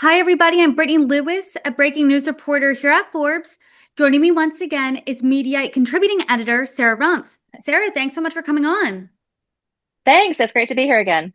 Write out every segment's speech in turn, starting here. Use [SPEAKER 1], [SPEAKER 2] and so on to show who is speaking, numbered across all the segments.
[SPEAKER 1] Hi, everybody. I'm Brittany Lewis, a breaking news reporter here at Forbes. Joining me once again is Mediate contributing editor Sarah Rumpf. Sarah, thanks so much for coming on.
[SPEAKER 2] Thanks. It's great to be here again.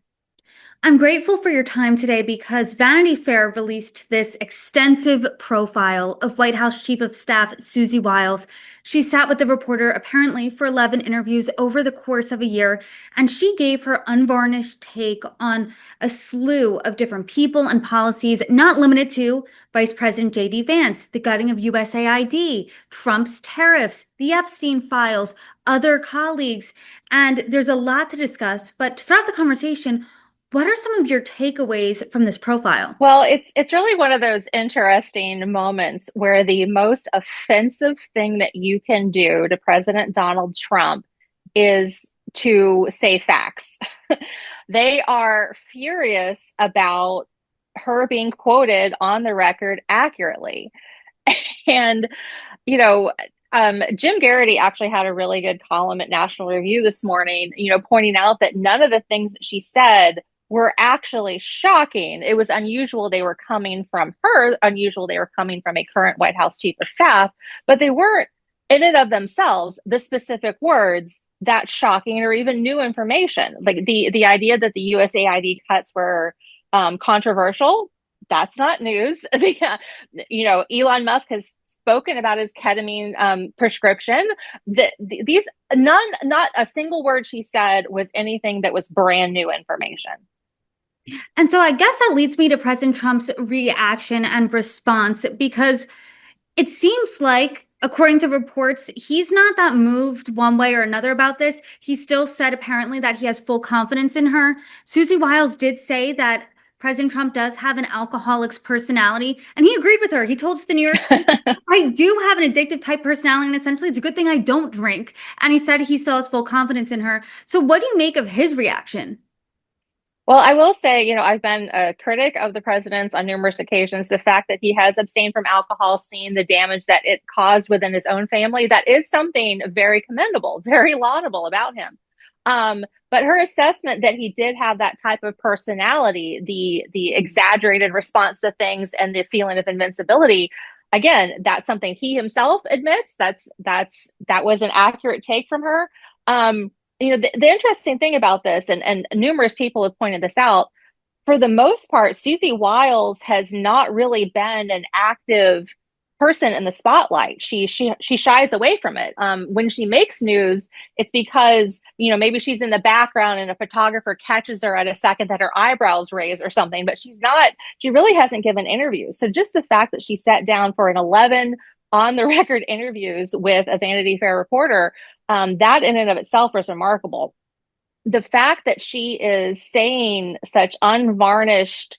[SPEAKER 1] I'm grateful for your time today because Vanity Fair released this extensive profile of White House Chief of Staff Susie Wiles. She sat with the reporter apparently for 11 interviews over the course of a year, and she gave her unvarnished take on a slew of different people and policies, not limited to Vice President J.D. Vance, the gutting of USAID, Trump's tariffs, the Epstein files, other colleagues. And there's a lot to discuss, but to start off the conversation, what are some of your takeaways from this profile?
[SPEAKER 2] Well, it's really one of those interesting moments where the most offensive thing that you can do to President Donald Trump is to say facts. They are furious about her being quoted on the record accurately. And, you know, Jim Garrity actually had a really good column at National Review this morning, pointing out that none of the things that she said were actually shocking. It was unusual they were coming from her, unusual they were coming from a current White House chief of staff, but they weren't in and of themselves the specific words that shocking or even new information. Like the idea that the USAID cuts were controversial, that's not news. Elon Musk has spoken about his ketamine prescription. These not a single word she said was anything that was brand new information.
[SPEAKER 1] And so I guess that leads me to President Trump's reaction and response because it seems like, according to reports, he's not that moved one way or another about this. He still said apparently that he has full confidence in her. Susie Wiles did say that President Trump does have an alcoholic's personality, and he agreed with her. He told the New York Times, I do have an addictive type personality, and essentially it's a good thing I don't drink. And he said he still has full confidence in her. So what do you make of his reaction?
[SPEAKER 2] Well, I will say, I've been a critic of the president's on numerous occasions. The fact that he has abstained from alcohol, seeing the damage that it caused within his own family, that is something very commendable, very laudable about him. But her assessment that he did have that type of personality, the exaggerated response to things and the feeling of invincibility, again, that's something he himself admits. That was an accurate take from her. The interesting thing about this, and numerous people have pointed this out, for the most part, Susie Wiles has not really been an active person in the spotlight. She shies away from it. When she makes news, it's because maybe she's in the background and a photographer catches her at a second that her eyebrows raise or something. But she's not. She really hasn't given interviews. So just the fact that she sat down for an 11 on the record interviews with a Vanity Fair reporter, that in and of itself was remarkable. The fact that she is saying such unvarnished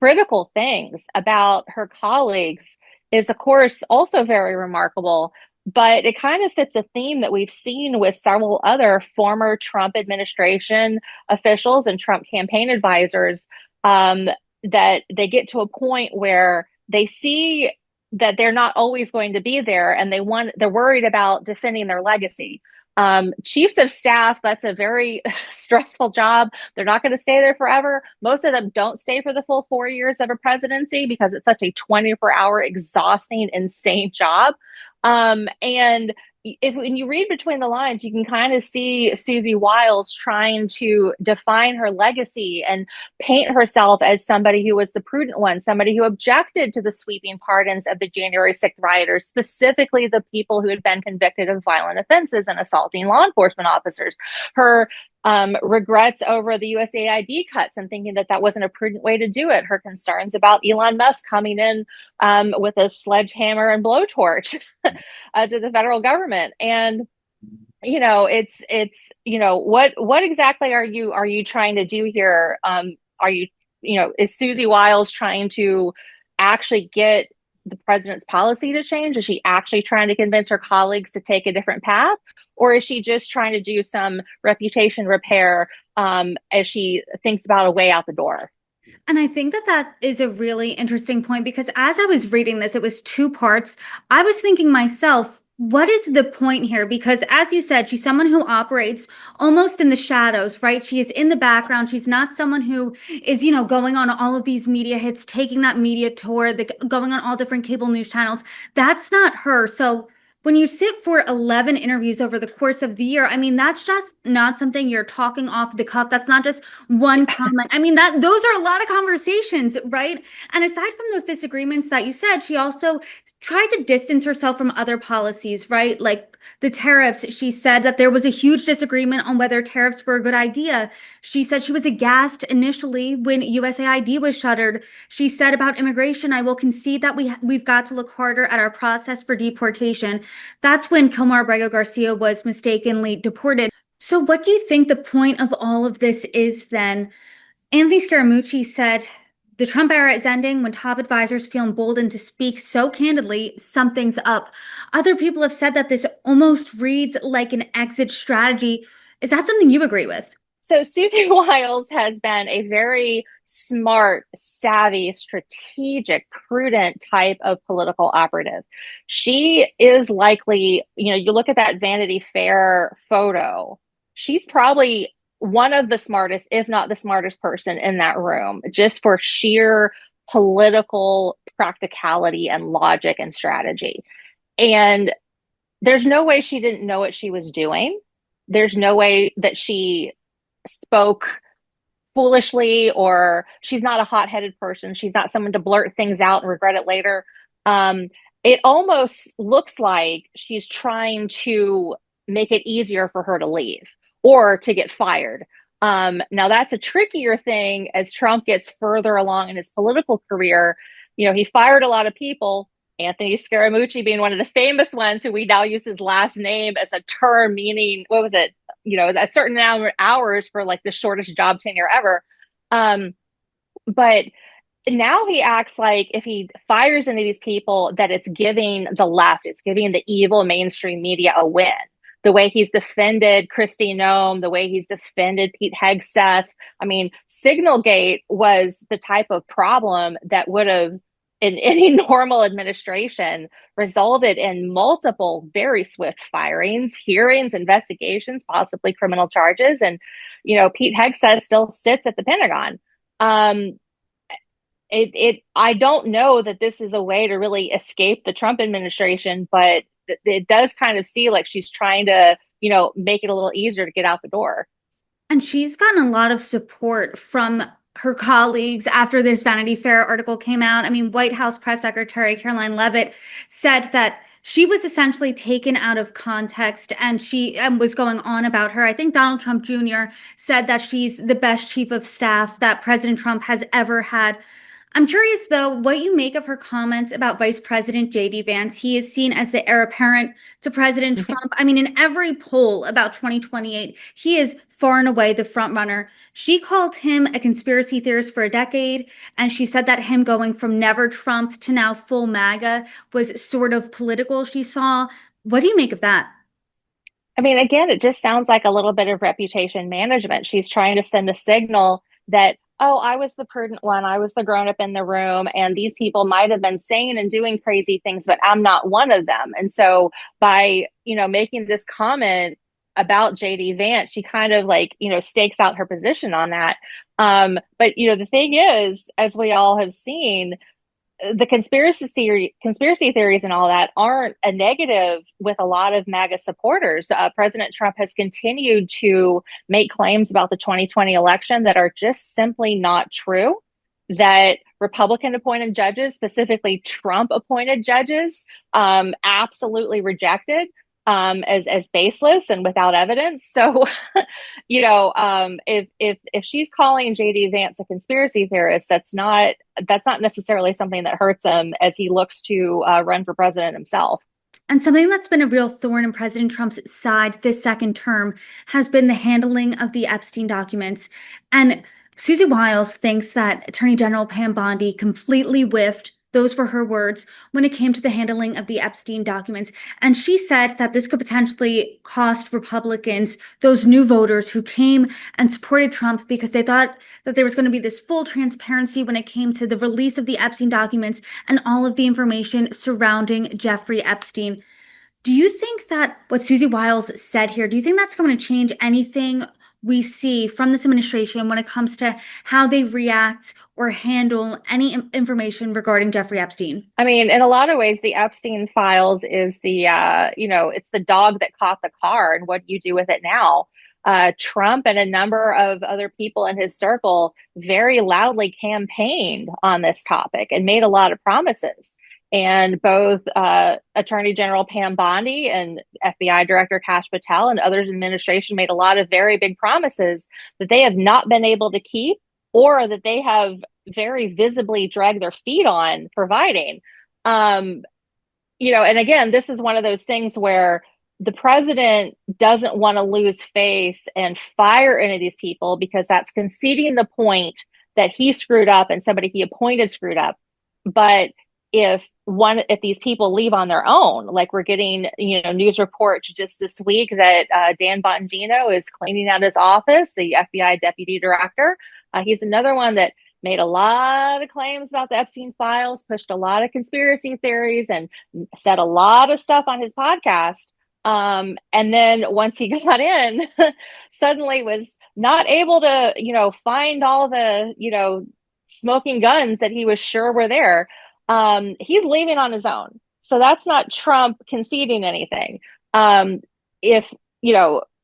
[SPEAKER 2] critical things about her colleagues is, of course, also very remarkable. But it kind of fits a theme that we've seen with several other former Trump administration officials and Trump campaign advisors, that they get to a point where they see that they're not always going to be there, and they're worried about defending their legacy. Chiefs of staff, that's a very stressful job. They're not going to stay there forever. Most of them don't stay for the full 4 years of a presidency because it's such a 24-hour, exhausting, insane job. And when you read between the lines, you can kind of see Susie Wiles trying to define her legacy and paint herself as somebody who was the prudent one, somebody who objected to the sweeping pardons of the January 6th rioters, specifically the people who had been convicted of violent offenses and assaulting law enforcement officers. Her regrets over the USAID cuts and thinking that that wasn't a prudent way to do it. Her concerns about Elon Musk coming in with a sledgehammer and blowtorch to the federal government. And what exactly are you trying to do here? Is Susie Wiles trying to actually get the president's policy to change? Is she actually trying to convince her colleagues to take a different path? Or is she just trying to do some reputation repair as she thinks about a way out the door?
[SPEAKER 1] And I think that that is a really interesting point because as I was reading this, it was two parts. I was thinking myself, What is the point here? Because as you said, she's someone who operates almost in the shadows, right? She is in the background. She's not someone who is, going on all of these media hits, taking that media tour, going on all different cable news channels. That's not her. So when you sit for 11 interviews over the course of the year, I mean, that's just not something you're talking off the cuff. That's not just one comment. I mean, those are a lot of conversations, right? And aside from those disagreements that you said, she also tried to distance herself from other policies, right? Like the tariffs. She said that there was a huge disagreement on whether tariffs were a good idea. She said she was aghast initially when USAID was shuttered. She said about immigration, I will concede that we've got to look harder at our process for deportation. That's when Kilmar Abrego Garcia was mistakenly deported. So what do you think the point of all of this is then? Anthony Scaramucci said the Trump era is ending when top advisors feel emboldened to speak so candidly, something's up. Other people have said that this almost reads like an exit strategy. Is that something you agree with?
[SPEAKER 2] So Susie Wiles has been a very smart, savvy, strategic, prudent type of political operative. She is likely, you look at that Vanity Fair photo, she's probably one of the smartest, if not the smartest person in that room, just for sheer political practicality and logic and strategy. And there's no way she didn't know what she was doing. There's no way that she spoke foolishly, or she's not a hot-headed person. She's not someone to blurt things out and regret it later. It almost looks like she's trying to make it easier for her to leave or to get fired. Now that's a trickier thing as Trump gets further along in his political career. He fired a lot of people, Anthony Scaramucci being one of the famous ones, who we now use his last name as a term meaning, what was it? A certain number of hours for like the shortest job tenure ever. But now he acts like if he fires any of these people, that it's giving the left, it's giving the evil mainstream media a win. The way he's defended Kristi Noem, the way he's defended Pete Hegseth. I mean, Signalgate was the type of problem that would have, in any normal administration, resulted in multiple very swift firings, hearings, investigations, possibly criminal charges. And, Pete Hegseth still sits at the Pentagon. I don't know that this is a way to really escape the Trump administration, but it does kind of see like she's trying to, make it a little easier to get out the door.
[SPEAKER 1] And she's gotten a lot of support from her colleagues after this Vanity Fair article came out. I mean, White House Press Secretary Caroline Leavitt said that she was essentially taken out of context and she was going on about her. I think Donald Trump Jr. said that she's the best chief of staff that President Trump has ever had. I'm curious, though, what you make of her comments about Vice President J.D. Vance. He is seen as the heir apparent to President Trump. I mean, in every poll about 2028, he is far and away the front runner. She called him a conspiracy theorist for a decade, and she said that him going from never Trump to now full MAGA was sort of political, she saw. What do you make of that?
[SPEAKER 2] I mean, again, it just sounds like a little bit of reputation management. She's trying to send a signal that, oh, I was the prudent one. I was the grown up in the room. And these people might have been saying and doing crazy things, but I'm not one of them. And so by, making this comment about JD Vance, she kind of like, stakes out her position on that. But, the thing is, as we all have seen, the conspiracy theories and all that aren't a negative with a lot of MAGA supporters. President Trump has continued to make claims about the 2020 election that are just simply not true. That Republican appointed judges, specifically Trump appointed judges, absolutely rejected as baseless and without evidence. So, if she's calling JD Vance a conspiracy theorist, that's not necessarily something that hurts him as he looks to run for president himself.
[SPEAKER 1] And something that's been a real thorn in President Trump's side this second term has been the handling of the Epstein documents. And Susie Wiles thinks that Attorney General Pam Bondi completely whiffed. Those were her words when it came to the handling of the Epstein documents. And she said that this could potentially cost Republicans, those new voters who came and supported Trump because they thought that there was going to be this full transparency when it came to the release of the Epstein documents and all of the information surrounding Jeffrey Epstein. Do you think that what Susie Wiles said here, do you think that's going to change anything we see from this administration when it comes to how they react or handle any information regarding Jeffrey Epstein?
[SPEAKER 2] I mean, in a lot of ways, the Epstein files is it's the dog that caught the car, and what do you do with it now? Trump and a number of other people in his circle very loudly campaigned on this topic and made a lot of promises. And both Attorney General Pam Bondi and FBI Director Kash Patel and others in administration made a lot of very big promises that they have not been able to keep, or that they have very visibly dragged their feet on providing. Um, and again, this is one of those things where the president doesn't want to lose face and fire any of these people, because that's conceding the point that he screwed up and somebody he appointed screwed up. But if these people leave on their own, like we're getting, news reports just this week that Dan Bongino is cleaning out his office, the FBI deputy director. He's another one that made a lot of claims about the Epstein files, pushed a lot of conspiracy theories, and said a lot of stuff on his podcast. And then once he got in, suddenly was not able to, find all the, smoking guns that he was sure were there. He's leaving on his own. So that's not Trump conceding anything. If,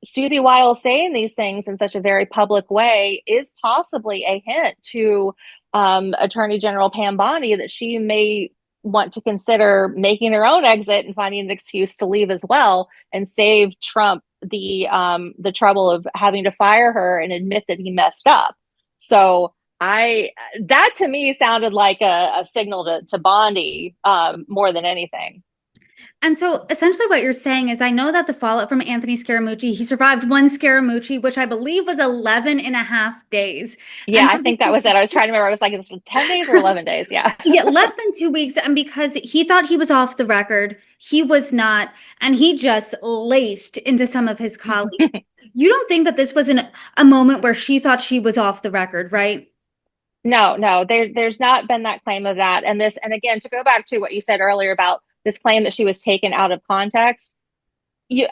[SPEAKER 2] Susie Wiles saying these things in such a very public way is possibly a hint to Attorney General Pam Bondi that she may want to consider making her own exit and finding an excuse to leave as well, and save Trump the trouble of having to fire her and admit that he messed up. So that to me sounded like a signal to Bondi more than anything.
[SPEAKER 1] And so essentially what you're saying is I know that the fallout from Anthony Scaramucci, he survived one Scaramucci, which I believe was 11 and a half days.
[SPEAKER 2] Yeah,
[SPEAKER 1] And
[SPEAKER 2] I think that was it. I was trying to remember. I was like, it was 10 days or 11 days. Yeah.
[SPEAKER 1] yeah, less than 2 weeks. And because he thought he was off the record, he was not. And he just laced into some of his colleagues. You don't think that this was a moment where she thought she was off the record, right?
[SPEAKER 2] No, there's not been that claim of that. And again, to go back to what you said earlier about this claim that she was taken out of context, you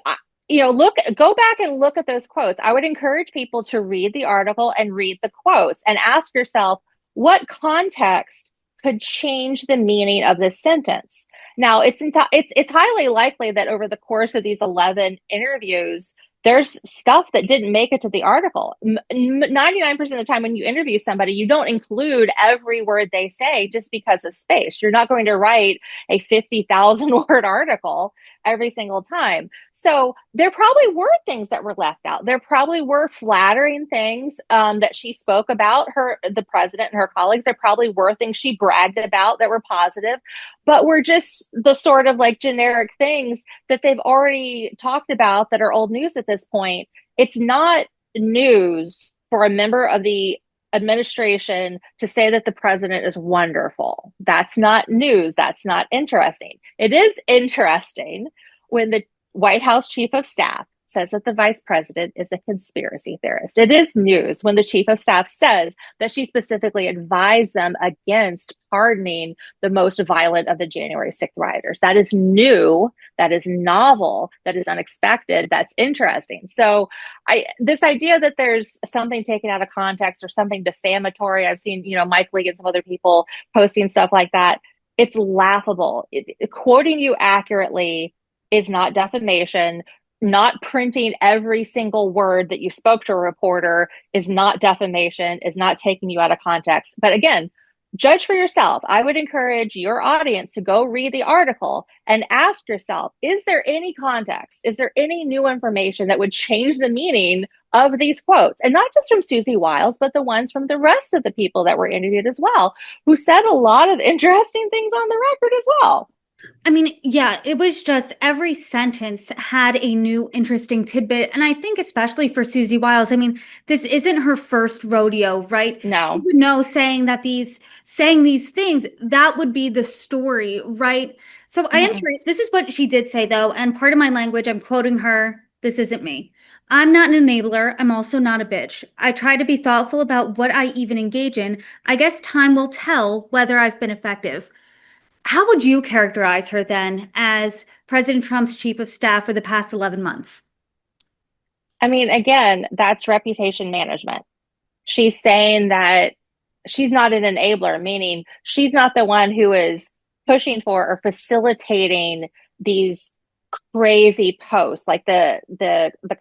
[SPEAKER 2] go back and look at those quotes. I would encourage people to read the article and read the quotes and ask yourself, what context could change the meaning of this sentence? Now, it's highly likely that over the course of these 11 interviews, there's stuff that didn't make it to the article. 99% of the time when you interview somebody, you don't include every word they say just because of space. You're not going to write a 50,000 word article every single time. So there probably were things that were left out. There probably were flattering things that she spoke about the president and her colleagues. There probably were things she bragged about that were positive, but were just the sort of like generic things that they've already talked about that are old news at this point. It's not news for a member of the administration to say that the president is wonderful. That's not news. That's not interesting. It is interesting when the White House chief of staff says that the vice president is a conspiracy theorist. It is news when the chief of staff says that she specifically advised them against pardoning the most violent of the January 6th rioters. That is new. That is novel. That is unexpected. That's interesting. So this idea that there's something taken out of context or something defamatory, I've seen, Mike Lee and some other people posting stuff like that. It's laughable. Quoting you accurately is not defamation. Not printing every single word that you spoke to a reporter is not defamation, is not taking you out of context. But again, judge for yourself. I would encourage your audience to go read the article and ask yourself, is there any context? Is there any new information that would change the meaning of these quotes? And not just from Susie Wiles, but the ones from the rest of the people that were interviewed as well, who said a lot of interesting things on the record as well.
[SPEAKER 1] I mean, yeah, it was just every sentence had a new interesting tidbit. And I think especially for Susie Wiles, I mean, this isn't her first rodeo, right?
[SPEAKER 2] No.
[SPEAKER 1] You would know saying these things, that would be the story, right? So I am curious. This is what she did say though, and part of my language, I'm quoting her, this isn't me. I'm not an enabler. I'm also not a bitch. I try to be thoughtful about what I even engage in. I guess time will tell whether I've been effective. How would you characterize her then as President Trump's chief of staff for the past 11 months?
[SPEAKER 2] I mean, again, that's reputation management. She's saying that she's not an enabler, meaning she's not the one who is pushing for or facilitating these crazy posts, like the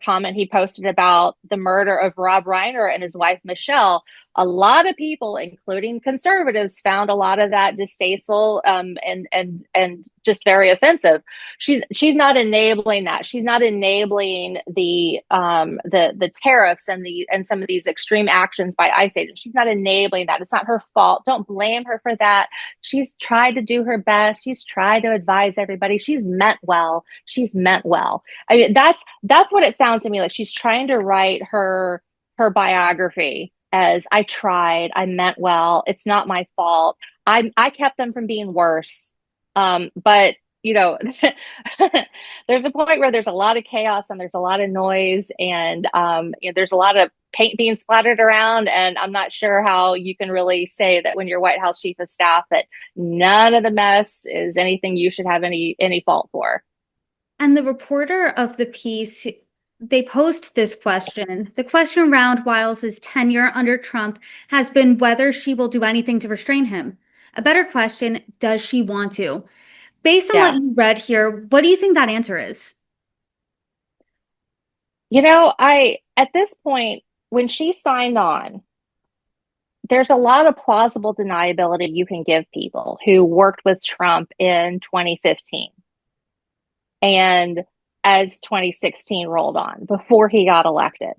[SPEAKER 2] comment he posted about the murder of Rob Reiner and his wife Michelle. A lot of people, including conservatives, found a lot of that distasteful, and just very offensive. She's not enabling that. She's not enabling the tariffs and some of these extreme actions by ICE agents. She's not enabling that. It's not her fault. Don't blame her for that. She's tried to do her best. She's tried to advise everybody. She's meant well. She's meant well. I mean, that's what it sounds to me like. She's trying to write her biography as I tried, I meant well. It's not my fault. I kept them from being worse. But you know, there's a point where there's a lot of chaos and there's a lot of noise and there's a lot of paint being splattered around. And I'm not sure how you can really say that when you're White House chief of staff that none of the mess is anything you should have any fault for.
[SPEAKER 1] And the reporter of the piece, they posed this question. The question around Wiles's tenure under Trump has been whether she will do anything to restrain him. A better question, does she want to? Based on what
[SPEAKER 2] Yeah.
[SPEAKER 1] you read here, what do you think that answer is?
[SPEAKER 2] At this point, when she signed on, there's a lot of plausible deniability you can give people who worked with Trump in 2015 and as 2016 rolled on before he got elected.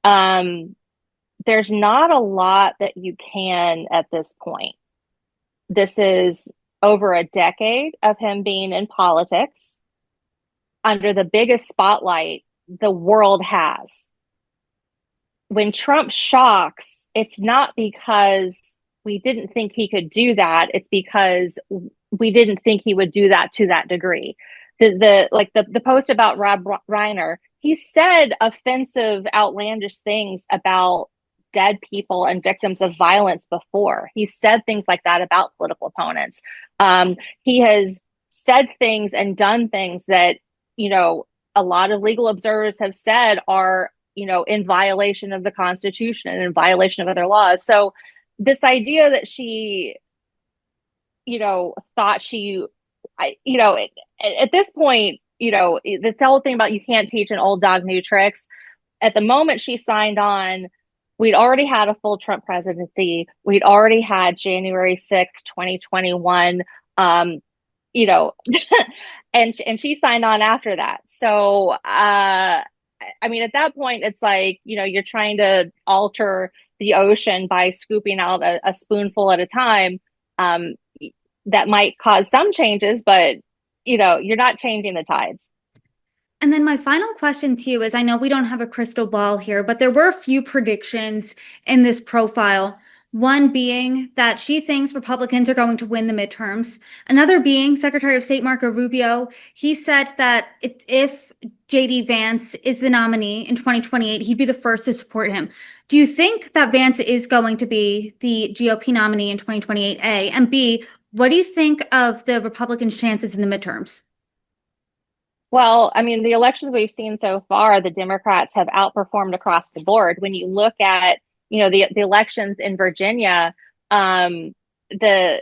[SPEAKER 2] There's not a lot that you can at this point. This is over a decade of him being in politics under the biggest spotlight the world has. When Trump shocks, it's not because we didn't think he could do that. It's because we didn't think he would do that to that degree. The post about Rob Reiner, he said offensive, outlandish things about dead people and victims of violence before. He said things like that about political opponents. He has said things and done things that, a lot of legal observers have said are, in violation of the Constitution and in violation of other laws. So this idea that she, thought at this point, the whole thing about you can't teach an old dog new tricks. At the moment she signed on, we'd already had a full Trump presidency. We'd already had January 6th, 2021, and she signed on after that. So, I mean, at that point, it's like, you're trying to alter the ocean by scooping out a spoonful at a time. That might cause some changes, but, you're not changing the tides.
[SPEAKER 1] And then my final question to you is, I know we don't have a crystal ball here, but there were a few predictions in this profile. One being that she thinks Republicans are going to win the midterms. Another being Secretary of State Marco Rubio. He said that if JD Vance is the nominee in 2028, he'd be the first to support him. Do you think that Vance is going to be the GOP nominee in 2028, A? And B, what do you think of the Republicans' chances in the midterms?
[SPEAKER 2] Well, I mean, the elections we've seen so far, the Democrats have outperformed across the board. When you look at, the elections in Virginia, the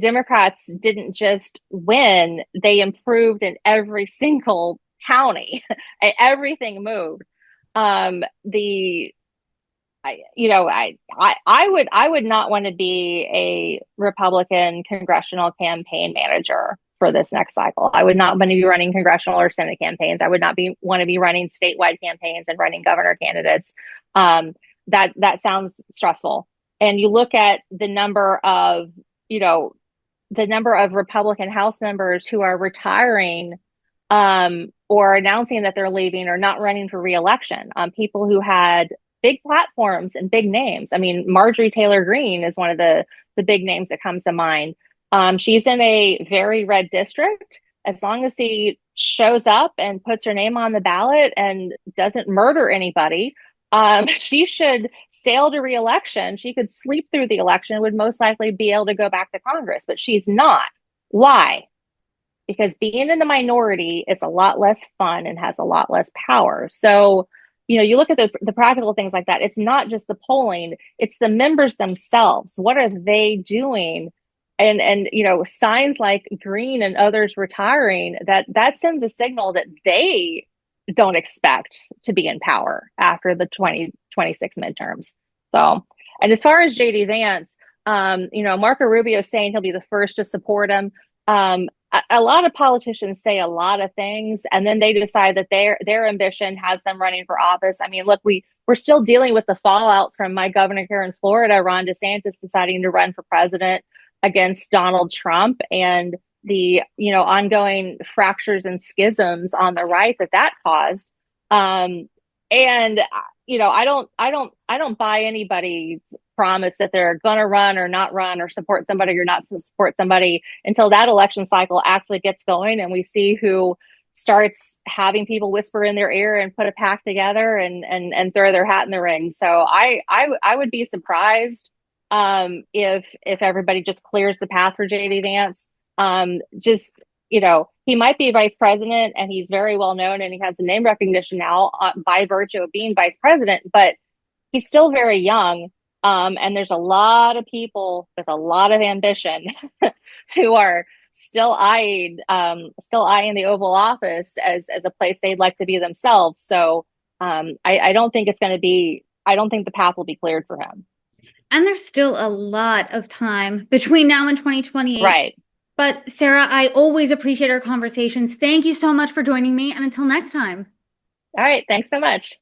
[SPEAKER 2] Democrats didn't just win, they improved in every single county. Everything moved. I would not want to be a Republican congressional campaign manager for this next cycle. I would not want to be running congressional or Senate campaigns. I would not want to be running statewide campaigns and running governor candidates. That sounds stressful. And you look at the number of Republican House members who are retiring or announcing that they're leaving or not running for reelection. People who had big platforms and big names. I mean, Marjorie Taylor Greene is one of the big names that comes to mind. She's in a very red district. As long as he shows up and puts her name on the ballot and doesn't murder anybody, she should sail to reelection. She could sleep through the election, would most likely be able to go back to Congress, but she's not. Why? Because being in the minority is a lot less fun and has a lot less power. So, you look at the practical things like that. It's not just the polling, it's the members themselves. What are they doing? And signs like Green and others retiring, that sends a signal that they don't expect to be in power after the 2026 midterms. So, and as far as JD Vance, Marco Rubio is saying he'll be the first to support him. A lot of politicians say a lot of things, and then they decide that their ambition has them running for office. I mean, look, we're still dealing with the fallout from my governor here in Florida, Ron DeSantis, deciding to run for president against Donald Trump, and the ongoing fractures and schisms on the right that caused. And I don't buy anybody's promise that they're going to run or not run or support somebody or not support somebody until that election cycle actually gets going and we see who starts having people whisper in their ear and put a pack together and throw their hat in the ring. So I would be surprised if everybody just clears the path for JD Vance. He might be vice president and he's very well known and he has the name recognition now by virtue of being vice president, but he's still very young. And there's a lot of people with a lot of ambition who are still eyeing the Oval Office as a place they'd like to be themselves. So I don't think I don't think the path will be cleared for him.
[SPEAKER 1] And there's still a lot of time between now and 2028.
[SPEAKER 2] Right.
[SPEAKER 1] But Sarah, I always appreciate our conversations. Thank you so much for joining me. And until next time.
[SPEAKER 2] All right. Thanks so much.